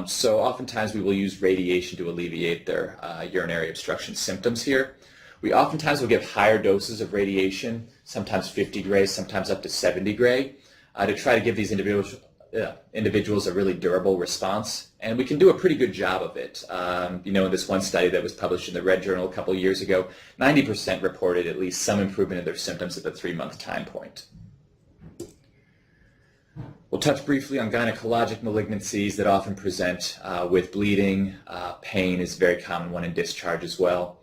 B: So oftentimes we will use radiation to alleviate their urinary obstruction symptoms here. We oftentimes will give higher doses of radiation, sometimes 50 gray, sometimes up to 70 gray, to try to give these individuals a really durable response. And we can do a pretty good job of it. In this one study that was published in the Red Journal a couple of years ago, 90% reported at least some improvement in their symptoms at the 3-month time point. We'll touch briefly on gynecologic malignancies that often present with bleeding. Pain is a very common one in discharge as well.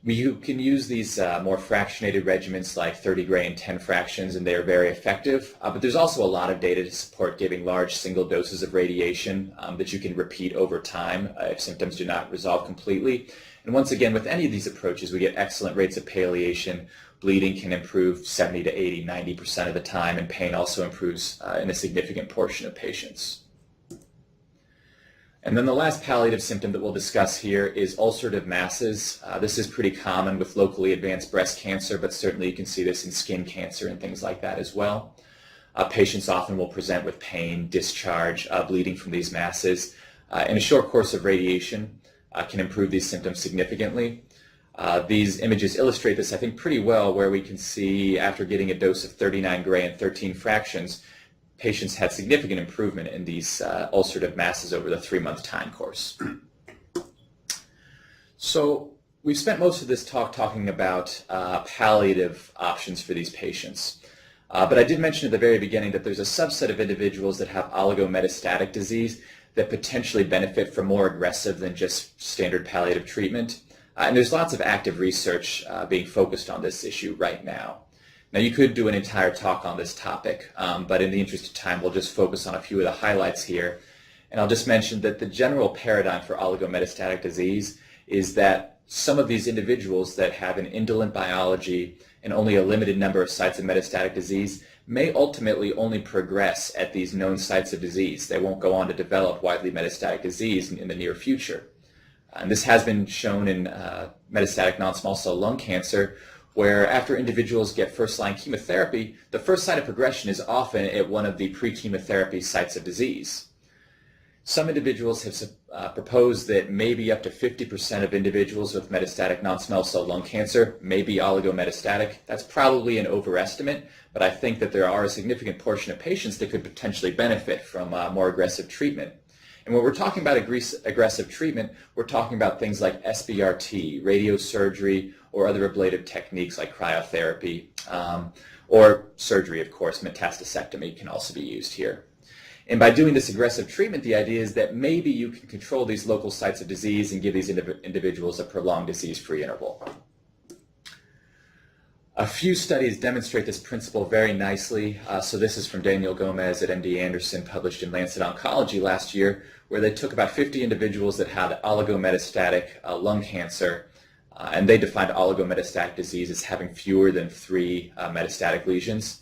B: We can use these more fractionated regimens like 30 gray and 10 fractions, and they are very effective. But there's also a lot of data to support giving large single doses of radiation that you can repeat over time if symptoms do not resolve completely. And once again, with any of these approaches, we get excellent rates of palliation. Bleeding can improve 70 to 80, 90% of the time, and pain also improves in a significant portion of patients. And then the last palliative symptom that we'll discuss here is ulcerative masses. This is pretty common with locally advanced breast cancer, but certainly you can see this in skin cancer and things like that as well. Patients often will present with pain, discharge, bleeding from these masses. And a short course of radiation can improve these symptoms significantly. These images illustrate this, I think, pretty well, where we can see after getting a dose of 39 gray and 13 fractions, patients had significant improvement in these ulcerative masses over the 3-month time course. So we've spent most of this talk talking about palliative options for these patients. But I did mention at the very beginning that there's a subset of individuals that have oligometastatic disease that potentially benefit from more aggressive than just standard palliative treatment. And there's lots of active research being focused on this issue right now. Now, you could do an entire talk on this topic, but in the interest of time, we'll just focus on a few of the highlights here. And I'll just mention that the general paradigm for oligometastatic disease is that some of these individuals that have an indolent biology and only a limited number of sites of metastatic disease may ultimately only progress at these known sites of disease. They won't go on to develop widely metastatic disease in the near future. And this has been shown in metastatic non-small cell lung cancer, where after individuals get first-line chemotherapy, the first sign of progression is often at one of the pre-chemotherapy sites of disease. Some individuals have proposed that maybe up to 50% of individuals with metastatic non-small cell lung cancer may be oligometastatic. That's probably an overestimate, but I think that there are a significant portion of patients that could potentially benefit from more aggressive treatment. And when we're talking about aggressive treatment, we're talking about things like SBRT, radiosurgery, or other ablative techniques like cryotherapy, or surgery, of course. Metastasectomy can also be used here. And by doing this aggressive treatment, the idea is that maybe you can control these local sites of disease and give these individuals a prolonged disease-free interval. A few studies demonstrate this principle very nicely. So this is from Daniel Gomez at MD Anderson, published in Lancet Oncology last year, where they took about 50 individuals that had oligometastatic lung cancer, and they defined oligometastatic disease as having fewer than 3 metastatic lesions.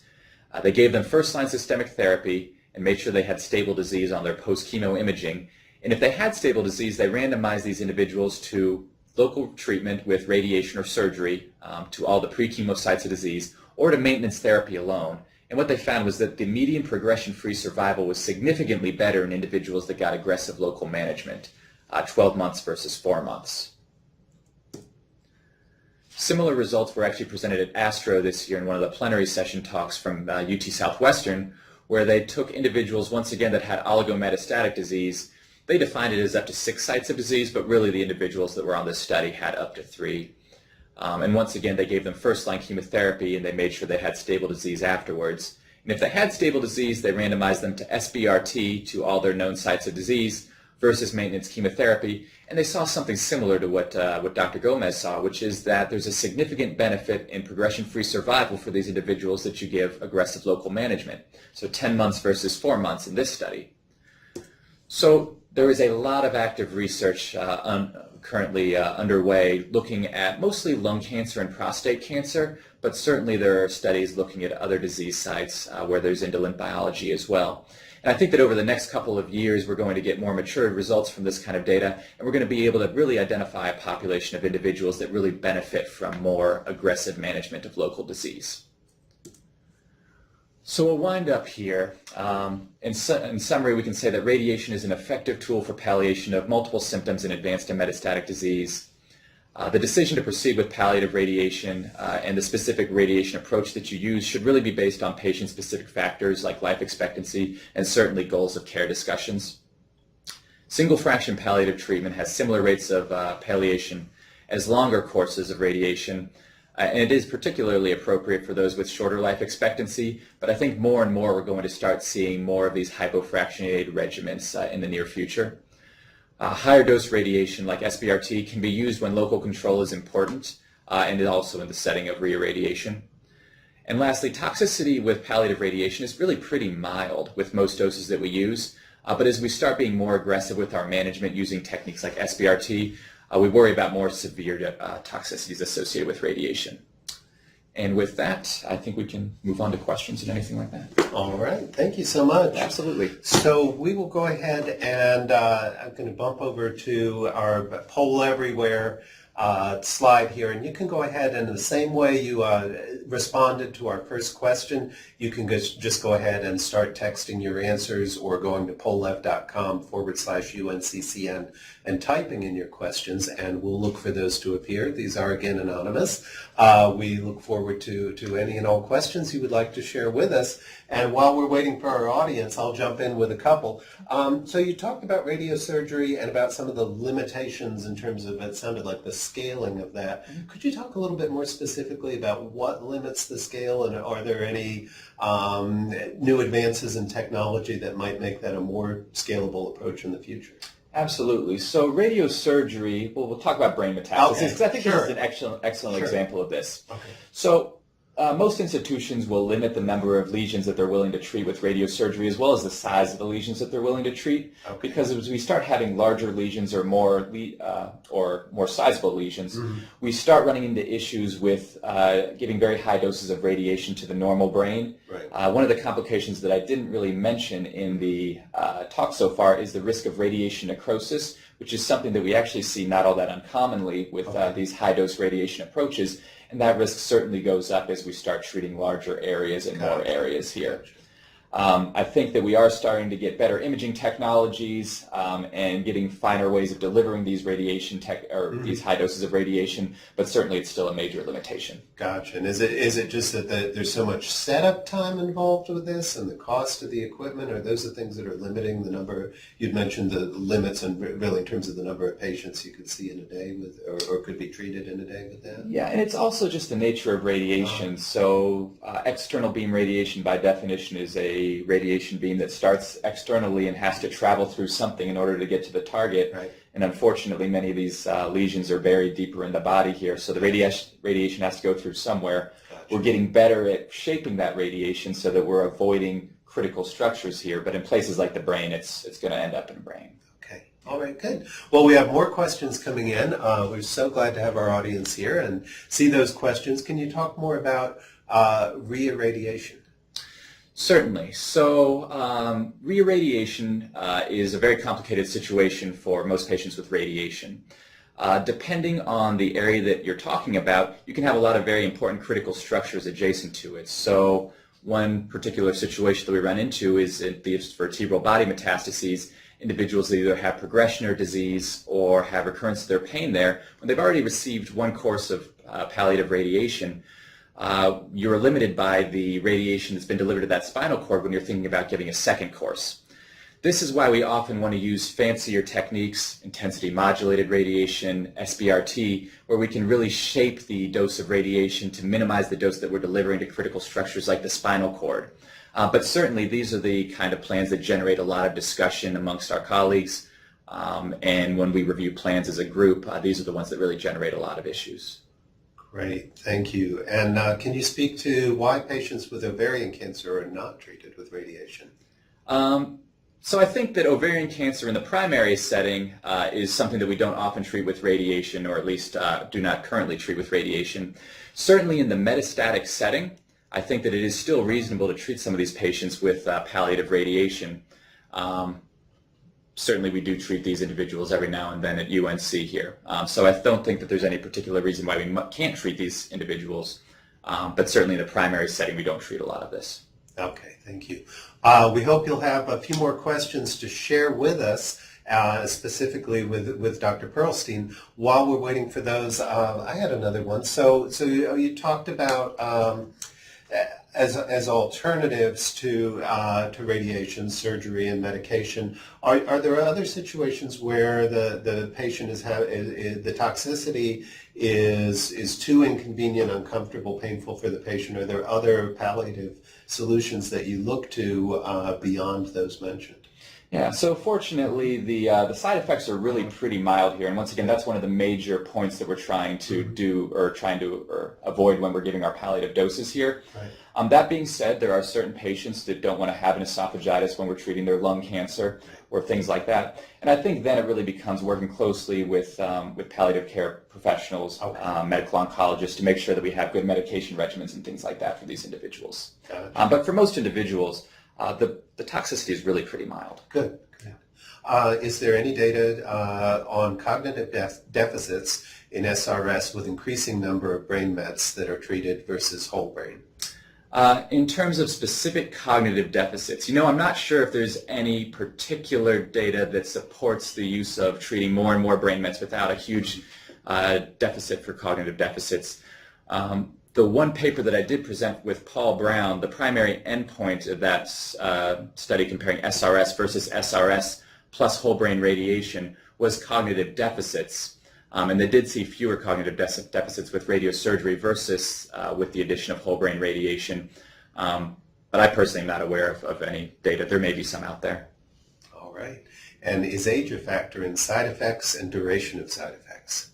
B: They gave them first-line systemic therapy and made sure they had stable disease on their post-chemo imaging. And if they had stable disease, they randomized these individuals to local treatment with radiation or surgery to all the pre-chemo sites of disease, or to maintenance therapy alone. And what they found was that the median progression-free survival was significantly better in individuals that got aggressive local management, 12 months versus 4 months. Similar results were actually presented at ASTRO this year in one of the plenary session talks from UT Southwestern, where they took individuals, once again, that had oligometastatic disease. They defined it as up to 6 sites of disease, but really the individuals that were on this study had up to 3. And once again, they gave them first-line chemotherapy, and they made sure they had stable disease afterwards. And if they had stable disease, they randomized them to SBRT, to all their known sites of disease, versus maintenance chemotherapy. And they saw something similar to what Dr. Gomez saw, which is that there's a significant benefit in progression-free survival for these individuals that you give aggressive local management. So 10 months versus 4 months in this study. So there is a lot of active research currently underway looking at mostly lung cancer and prostate cancer, but certainly there are studies looking at other disease sites where there's indolent biology as well. And I think that over the next couple of years we're going to get more matured results from this kind of data, and we're going to be able to really identify a population of individuals that really benefit from more aggressive management of local disease. So we'll wind up here. In summary, we can say that radiation is an effective tool for palliation of multiple symptoms in advanced and metastatic disease. The decision to proceed with palliative radiation and the specific radiation approach that you use should really be based on patient-specific factors like life expectancy and certainly goals of care discussions. Single-fraction palliative treatment has similar rates of palliation as longer courses of radiation, and it is particularly appropriate for those with shorter life expectancy, but I think more and more we're going to start seeing more of these hypofractionated regimens in the near future. Higher dose radiation like SBRT can be used when local control is important and also in the setting of reirradiation. And lastly, toxicity with palliative radiation is really pretty mild with most doses that we use, but as we start being more aggressive with our management using techniques like SBRT, we worry about more severe toxicities associated with radiation. And with that, I think we can move on to questions and anything like that.
A: All right. Thank you so much.
B: Absolutely.
A: So we will go ahead and I'm going to bump over to our poll everywhere slide here, and you can go ahead and in the same way you responded to our first question, you can just go ahead and start texting your answers or going to pollev.com/UNCCN and typing in your questions, and we'll look for those to appear. These are, again, anonymous. We look forward to any and all questions you would like to share with us. And while we're waiting for our audience, I'll jump in with a couple. So you talked about radiosurgery and about some of the limitations in terms of, it sounded like the scaling of that. Could you talk a little bit more specifically about what limits the scale, and are there any new advances in technology that might make that a more scalable approach in the future?
B: Absolutely. So radiosurgery, well, we'll talk about brain metastases because I think this is an excellent example of this. Okay. So most institutions will limit the number of lesions that they're willing to treat with radiosurgery, as well as the size of the lesions that they're willing to treat. Okay. Because as we start having larger lesions or more sizable lesions, we start running into issues with giving very high doses of radiation to the normal brain. Right. One of the complications that I didn't really mention in the talk so far is the risk of radiation necrosis, which is something that we actually see not all that uncommonly with these high-dose radiation approaches. And that risk certainly goes up as we start treating larger areas and more areas here. I think that we are starting to get better imaging technologies and getting finer ways of delivering these these high doses of radiation, but certainly it's still a major limitation.
A: Gotcha. And is it just that there's so much setup time involved with this and the cost of the equipment? Are those the things that are limiting the number? You'd mentioned the limits and really in terms of the number of patients you could see in a day with, or could be treated in a day with that?
B: Yeah, and it's also just the nature of radiation. So external beam radiation by definition is a a radiation beam that starts externally and has to travel through something in order to get to the target.
A: Right.
B: And unfortunately, many of these lesions are buried deeper in the body here, so the radiation has to go through somewhere.
A: Gotcha.
B: We're getting better at shaping that radiation so that we're avoiding critical structures here, but in places like the brain, it's going to end up in the brain.
A: Okay. All right, good. Well, we have more questions coming in. We're so glad to have our audience here and see those questions. Can you talk more about reirradiation?
B: Certainly. So reirradiation is a very complicated situation for most patients with radiation. Depending on the area that you're talking about, you can have a lot of very important critical structures adjacent to it. So one particular situation that we run into is in the vertebral body metastases. Individuals that either have progression or disease or have recurrence of their pain there, when they've already received one course of palliative radiation, you're limited by the radiation that's been delivered to that spinal cord when you're thinking about giving a second course. This is why we often want to use fancier techniques, intensity modulated radiation, SBRT, where we can really shape the dose of radiation to minimize the dose that we're delivering to critical structures like the spinal cord. But certainly these are the kind of plans that generate a lot of discussion amongst our colleagues, and when we review plans as a group, these are the ones that really generate a lot of issues.
A: Great, thank you. And can you speak to why patients with ovarian cancer are not treated with radiation?
B: So I think that ovarian cancer in the primary setting is something that we don't often treat with radiation, or at least do not currently treat with radiation. Certainly in the metastatic setting, I think that it is still reasonable to treat some of these patients with palliative radiation. Certainly we do treat these individuals every now and then at UNC here. So I don't think that there's any particular reason why we can't treat these individuals, but certainly in the primary setting we don't treat a lot of this.
A: Okay, thank you. We hope you'll have a few more questions to share with us, specifically with Dr. Perlstein. While we're waiting for those, I had another one. So you talked about as alternatives to radiation, surgery, and medication. Are there other situations where the patient the toxicity is too inconvenient, uncomfortable, painful for the patient? Are there other palliative solutions that you look to beyond those mentioned?
B: Yeah, so fortunately the side effects are really pretty mild here, and once again that's one of the major points that we're trying to do or avoid when we're giving our palliative doses here.
A: Right.
B: That being said, there are certain patients that don't want to have an esophagitis when we're treating their lung cancer or things like that, and I think then it really becomes working closely with palliative care professionals,
A: okay.
B: Medical oncologists, to make sure that we have good medication regimens and things like that for these individuals.
A: Gotcha.
B: But for most individuals, the toxicity is really pretty mild.
A: Good. Is there any data on cognitive deficits in SRS with increasing number of brain mets that are treated versus whole brain?
B: In terms of specific cognitive deficits, I'm not sure if there's any particular data that supports the use of treating more and more brain mets without a huge deficit for cognitive deficits. The one paper that I did present with Paul Brown, the primary endpoint of that study comparing SRS versus SRS plus whole brain radiation was cognitive deficits. And they did see fewer cognitive deficits with radiosurgery versus with the addition of whole brain radiation. But I personally am not aware of any data. There may be some out there.
A: All right. And is age a factor in side effects and duration of side effects?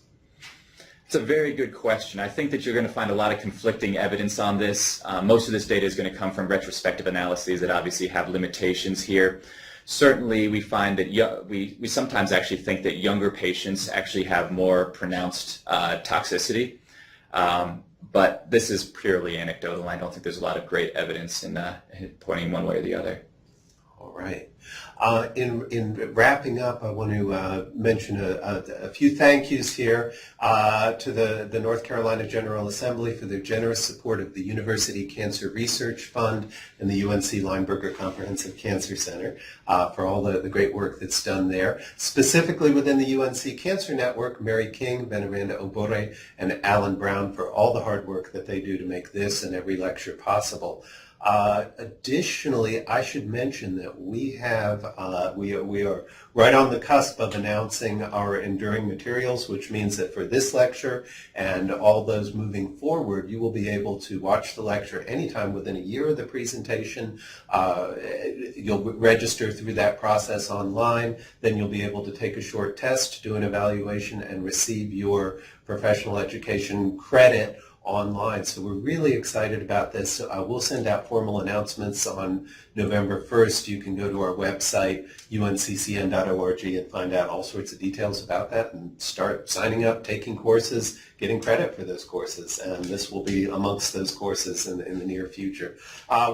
B: It's a very good question. I think that you're going to find a lot of conflicting evidence on this. Most of this data is going to come from retrospective analyses that obviously have limitations here. Certainly we find that we sometimes actually think that younger patients actually have more pronounced toxicity, but this is purely anecdotal. I don't think there's a lot of great evidence in pointing one way or the other.
A: All right. In wrapping up, I want to mention a few thank yous here to the North Carolina General Assembly for their generous support of the University Cancer Research Fund and the UNC Lineberger Comprehensive Cancer Center for all the great work that's done there. Specifically within the UNC Cancer Network, Mary King, Veneranda Obore, and Alan Brown for all the hard work that they do to make this and every lecture possible. Additionally, I should mention that we have, we are right on the cusp of announcing our enduring materials, which means that for this lecture and all those moving forward, you will be able to watch the lecture anytime within a year of the presentation. You'll register through that process online. Then you'll be able to take a short test, do an evaluation, and receive your professional education credit online. So we're really excited about this. We'll send out formal announcements on November 1st. You can go to our website, unccn.org, and find out all sorts of details about that and start signing up, taking courses, getting credit for those courses. And this will be amongst those courses in the near future.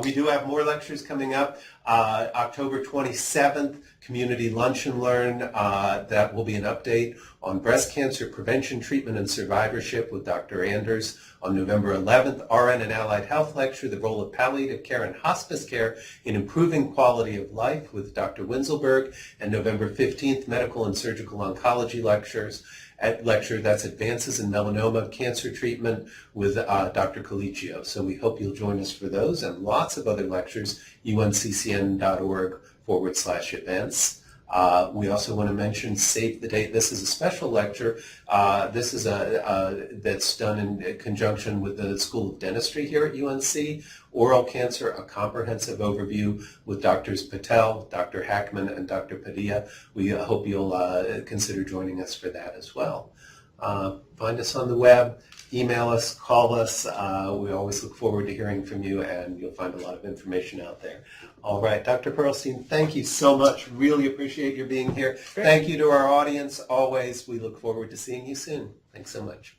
A: We do have more lectures coming up. October 27th, Community Lunch and Learn. That will be an update on breast cancer prevention, treatment, and survivorship with Dr. Anders. On November 11th, RN and Allied Health Lecture, the role of palliative care and hospice care in improving quality of life with Dr. Winzelberg. And November 15th, Medical and Surgical Oncology lecture, that's Advances in Melanoma Cancer Treatment with Dr. Colicchio. So we hope you'll join us for those and lots of other lectures, unccn.org/events. We also want to mention Save the Date. This is a special lecture. This is that's done in conjunction with the School of Dentistry here at UNC. Oral Cancer, a comprehensive overview with Drs. Patel, Dr. Hackman, and Dr. Padilla. We hope you'll consider joining us for that as well. Find us on the web, email us, call us. We always look forward to hearing from you, and you'll find a lot of information out there. All right, Dr. Perlstein, thank you so much. Really appreciate your being here. Great. Thank you to our audience. Always, we look forward to seeing you soon. Thanks so much.